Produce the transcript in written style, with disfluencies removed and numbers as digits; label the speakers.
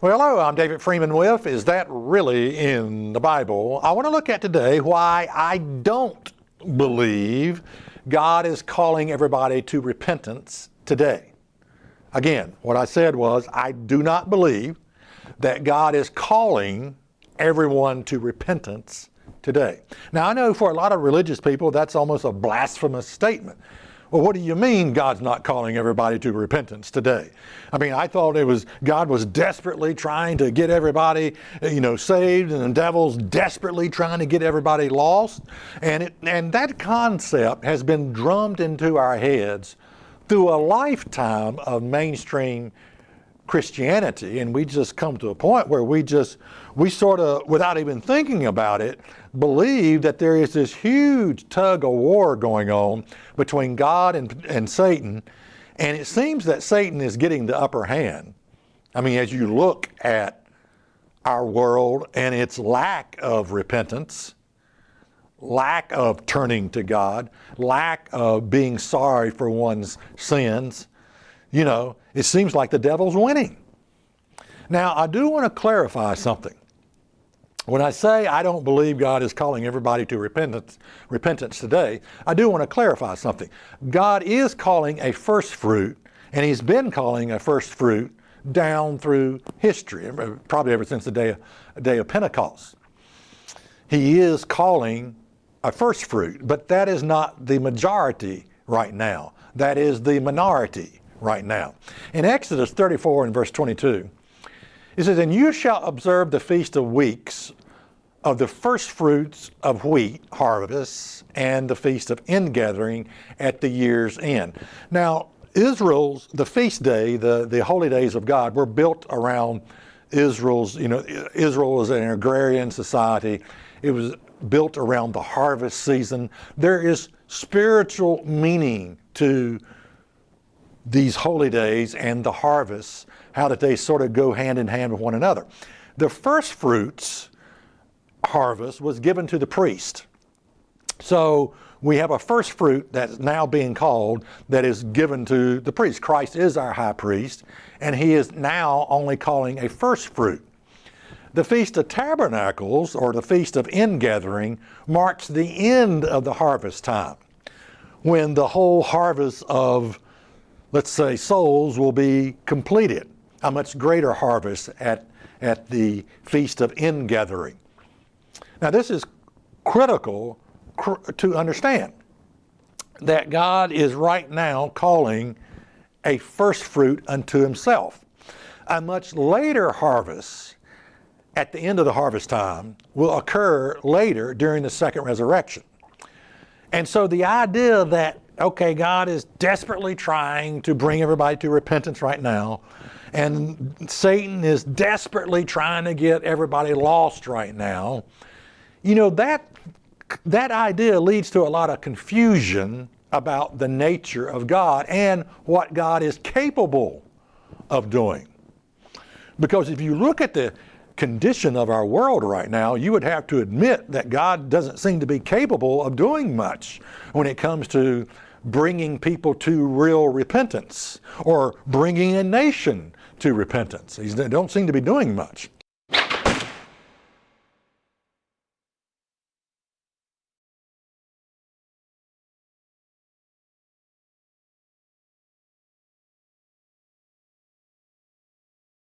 Speaker 1: Well, hello, I'm David Freeman with Is That Really in the Bible? I want to look at today why I don't believe God is calling everybody to repentance today. Again, what I said was I do not believe that God is calling everyone to repentance today. Now, I know for a lot of religious people that's almost a blasphemous statement. Well, what do you mean God's not calling everybody to repentance today? I mean, I thought God was desperately trying to get everybody, saved, and the devil's desperately trying to get everybody lost. And that concept has been drummed into our heads through a lifetime of mainstream Christianity, and we just come to a point where we sort of, without even thinking about it, believe that there is this huge tug of war going on between God and Satan, and it seems that Satan is getting the upper hand. I mean, as you look at our world and its lack of repentance, lack of turning to God, lack of being sorry for one's sins, it seems like the devil's winning. Now, I do want to clarify something. When I say I don't believe God is calling everybody to repentance today, I do want to clarify something. God is calling a first fruit, and He's been calling a first fruit down through history, probably ever since the day of Pentecost. He is calling a first fruit, but that is not the majority right now. That is the minority right now. In Exodus 34 and verse 22, it says, "And you shall observe the feast of weeks of the first fruits of wheat harvests and the feast of ingathering at the year's end." Now, the feast day, the holy days of God, were built around Israel was an agrarian society. It was built around the harvest season. There is spiritual meaning to these holy days and the harvests, how that they sort of go hand in hand with one another. The first fruits harvest was given to the priest. So we have a first fruit that's now being called that is given to the priest. Christ is our high priest, and He is now only calling a first fruit. The Feast of Tabernacles, or the Feast of Ingathering, marks the end of the harvest time, when the whole harvest of, let's say, souls will be completed. A much greater harvest at the Feast of Ingathering. Now, this is critical to understand, that God is right now calling a first fruit unto Himself. A much later harvest at the end of the harvest time will occur later during the second resurrection. And so the idea that, okay, God is desperately trying to bring everybody to repentance right now, and Satan is desperately trying to get everybody lost right now, that idea leads to a lot of confusion about the nature of God and what God is capable of doing. Because if you look at the condition of our world right now, you would have to admit that God doesn't seem to be capable of doing much when it comes to bringing people to real repentance or bringing a nation to repentance. They don't seem to be doing much.